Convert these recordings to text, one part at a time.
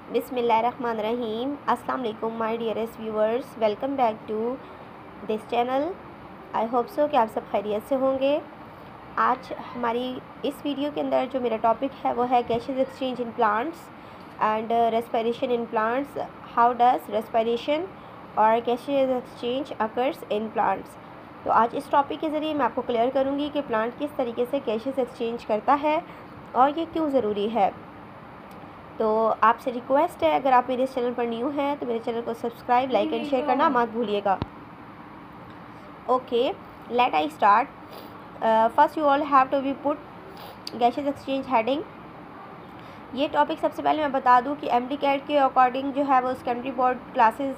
बिस्मिल्लाहिर्रहमानिर्रहीम। अस्सलाम वालेकुम my dearest viewers, welcome back to this channel. I hope so कि आप सब खैरियत से होंगे। आज हमारी इस वीडियो के अंदर जो मेरा टॉपिक है वो है gases exchange in plants and respiration in plants. How does respiration और gases exchange occurs in plants. तो आज इस टॉपिक के ज़रिए मैं आपको क्लियर करूँगी कि प्लांट किस तरीके से गैसेस एक्सचेंज करता है और ये क्यों ज़रूरी है। तो आपसे रिक्वेस्ट है, अगर आप मेरे इस चैनल पर न्यू हैं तो मेरे चैनल को सब्सक्राइब, लाइक एंड शेयर करना मत भूलिएगा। Okay, let I start. First you all have to be put gases exchange heading. ये टॉपिक सबसे पहले मैं बता दूं कि एमडी कैट के अकॉर्डिंग जो है वो सेकेंडरी बोर्ड क्लासेस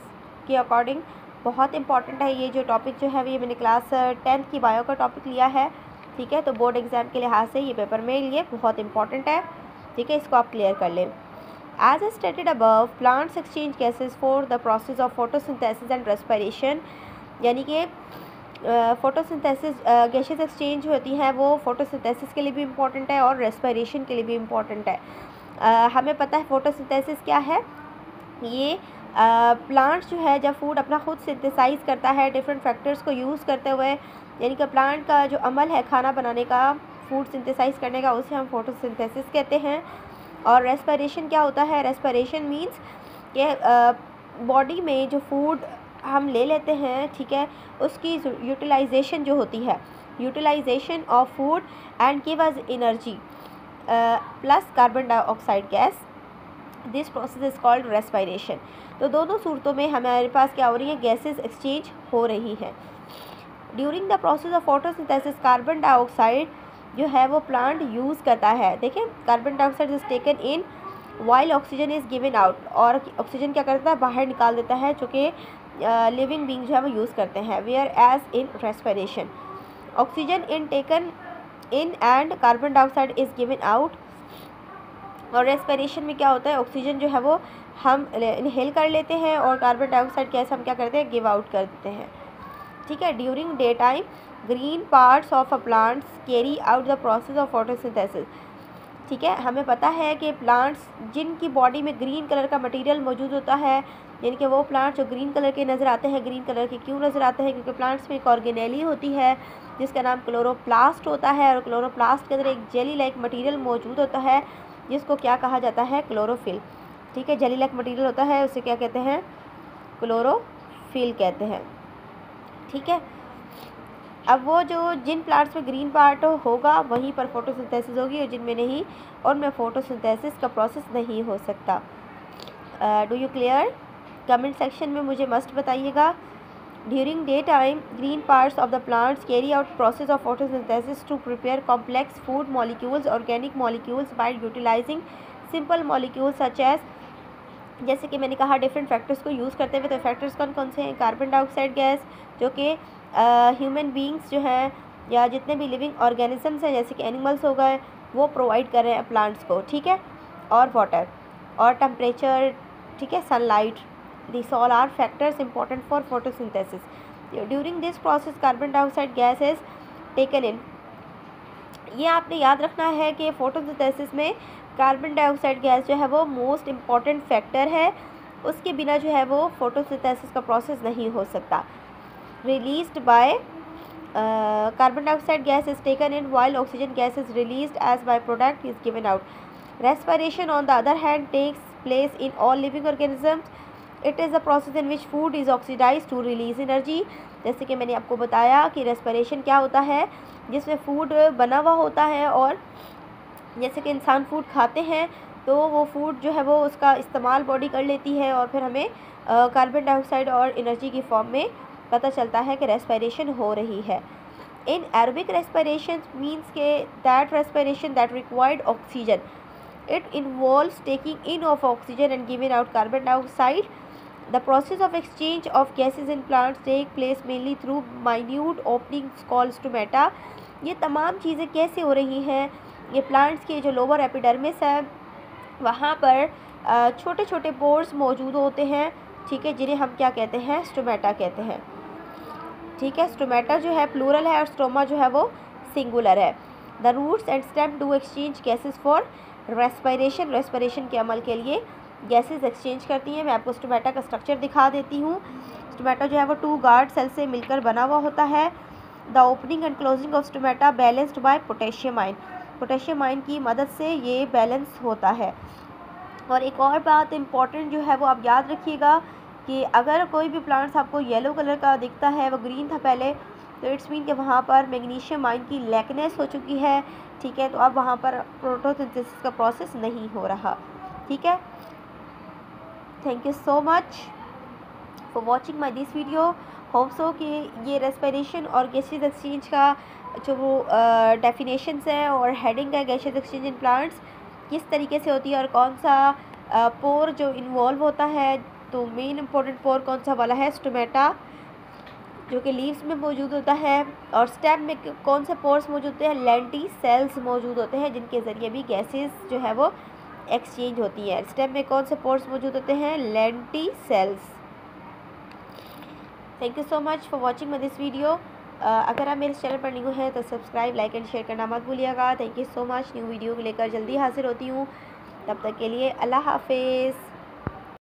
के अकॉर्डिंग बहुत इंपॉर्टेंट है। ये जो टॉपिक जो है ये मैंने क्लास 10th की बायो का टॉपिक लिया है, ठीक है। तो बोर्ड एग्ज़ाम के लिहाज से ये पेपर में लिए बहुत इंपॉर्टेंट है, ठीक है। इसको आप क्लियर कर लें। As stated above, plants exchange gases for the process of photosynthesis and respiration। यानी कि फोटोसिंथेसिस गैसेस एक्सचेंज होती हैं वो फोटोसिंथेसिस के लिए भी इम्पॉर्टेंट है और रेस्पिरेशन के लिए भी इम्पॉर्टेंट है। हमें पता है फोटोसिंथेसिस क्या है। ये प्लांट जो है जब फूड अपना खुद सिंथेसाइज करता है डिफरेंट फैक्टर्स को यूज़ करते हुए, यानी कि प्लांट का जो अमल है खाना बनाने का, फूड सिंथेसाइज करने का, उसे हम फोटोसिंथेसिस कहते हैं। और रेस्पिरेशन क्या होता है? रेस्पिरेशन मींस कि बॉडी में जो फूड हम ले लेते हैं, ठीक है, उसकी यूटिलाइजेशन जो होती है, utilisation of food and give us energy plus carbon dioxide gas. This process is called respiration. तो दोनों सूरतों में हमारे पास क्या हो रही है? गैसेस एक्सचेंज हो रही है। During the process of photosynthesis carbon dioxide जो है वो प्लांट यूज़ करता है। देखिए, carbon dioxide is taken in while oxygen is given out. और ऑक्सीजन क्या करता है? बाहर निकाल देता है, जो कि लिविंग बींग जो है वो यूज़ करते हैं। Whereas in respiration oxygen in taken in and carbon dioxide is given out. और रेस्पिरेशन में क्या होता है? ऑक्सीजन जो है वो हम इनहेल कर लेते हैं और कार्बन डाइऑक्साइड गैस हम क्या करते हैं? गिव आउट कर देते हैं, ठीक है। During day time green parts of a plants carry out the process of photosynthesis, ठीक है। हमें पता है कि प्लांट्स जिनकी बॉडी में ग्रीन कलर का मटेरियल मौजूद होता है, यानी कि वो प्लांट्स जो ग्रीन कलर के नज़र आते हैं, ग्रीन कलर के क्यों नज़र आते हैं? क्योंकि प्लांट्स में एक ऑर्गेनेली होती है जिसका नाम क्लोरोप्लास्ट होता है, और क्लोरोप्लास्ट के अंदर एक जेली लाइक मटीरियल मौजूद होता है जिसको क्या कहा जाता है? क्लोरोफिल, ठीक है। जेली लाइक मटीरियल होता है, उसे क्या कहते हैं? क्लोरोफिल कहते हैं, ठीक है। अब वो जो जिन प्लांट्स में ग्रीन पार्ट होगा वहीं पर फोटोसिंथेसिस होगी, और जिनमें नहीं, और में फोटोसिंथेसिस का प्रोसेस नहीं हो सकता। Do you clear? Comment section में मुझे मस्ट बताइएगा। During day time green parts of the plants carry out process of photosynthesis to prepare complex food molecules, organic molecules by utilising simple molecules such as, जैसे कि मैंने कहा different factors को use करते हुए। तो फैक्टर्स कौन कौन से हैं? कार्बन डाइऑक्साइड गैस, जो कि ह्यूमन बींग्स जो हैं या जितने भी लिविंग ऑर्गेनिजम्स हैं जैसे कि एनिमल्स हो गए, वो प्रोवाइड कर रहे हैं प्लांट्स को, ठीक है। और वाटर और टेम्परेचर, ठीक है, sunlight, this all are factors important for photosynthesis. During this process carbon dioxide gas is taken in. ये आपने याद रखना है कि फोटोसिंथेसिस में कार्बन डाइऑक्साइड गैस जो है वो मोस्ट इम्पॉर्टेंट फैक्टर है। उसके बिना जो है वो फोटोसिंथेसिस का प्रोसेस नहीं हो सकता। Released by carbon dioxide gas is taken in while oxygen gas is released as by product is given out. Respiration on the other hand takes place in all living organisms. It is the process in which food is oxidise to release energy. जैसे कि मैंने आपको बताया कि respiration क्या होता है, जिसमें फूड बना हुआ होता है, और जैसे कि इंसान फूड खाते हैं तो वो फूड जो है वो उसका इस्तेमाल बॉडी कर लेती है, और फिर हमें कार्बन डाइऑक्साइड और एनर्जी की फॉर्म में पता चलता है कि रेस्पिरेशन हो रही है। इन एरोबिक रेस्पिरेशन मीन्स के that respiration that required oxygen, it involves taking in of oxygen and giving out carbon dioxide. The process of exchange of gases in plants take place mainly through minute openings called stomata. ये तमाम चीज़ें कैसे हो रही हैं? ये plants के जो लोअर एपिडर्मिस है वहाँ पर छोटे छोटे पोर्स मौजूद होते हैं, ठीक है, जिन्हें हम क्या कहते हैं? स्टोमेटा कहते हैं, ठीक है। स्टोमेटा जो है प्लूरल है और स्टोमा जो है वो सिंगुलर है। The roots and stem do exchange gases for respiration, respiration के अमल के लिए गैसेस एक्सचेंज करती हैं। मैं आपको स्टोमेटा का स्ट्रक्चर दिखा देती हूँ। स्टोमेटा जो है वो 2 गार्ड सेल से मिलकर बना हुआ होता है। The opening and closing of stomata balanced bye potassium ion. Potassium ion की मदद से ये बैलेंस होता है। और एक और बात इम्पॉर्टेंट जो है वो आप याद रखिएगा कि अगर कोई भी प्लांट्स आपको येलो कलर का दिखता है, वो ग्रीन था पहले, तो इट्स मीन कि वहाँ पर मैग्नीशियम आयन की लैकनेस हो चुकी है। ठीक है, तो अब वहाँ पर फोटोसिंथेसिस का प्रोसेस नहीं हो रहा। ठीक है, thank you so much for watching my this video. Hope so कि ये रेस्पिरेशन और गैसेज एक्सचेंज का जो वो डेफिनेशंस है और हेडिंग है गैसेज एक्सचेंज इन प्लांट्स किस तरीके से होती है और कौन सा पोर जो इन्वॉल्व होता है। तो मेन इम्पोर्टेंट पोर कौन सा वाला है, स्टोमेटा, जो कि लीव्स में मौजूद होता है। और स्टेम में कौन से पोर्स मौजूद होते हैं, लेंटी सेल्स मौजूद होते हैं, जिनके ज़रिए भी गैसेस जो है वो एक्सचेंज होती है। स्टेम में कौन से पोर्स मौजूद होते हैं, lenticels. Thank you so much for watching my this video. अगर आप मेरे चैनल पर न्यू हैं तो सब्सक्राइब, लाइक एंड शेयर करना मत भूलिएगा। Thank you so much. New video लेकर जल्दी हाजिर होती हूँ। तब तक के लिए अल्लाह हाफिज़।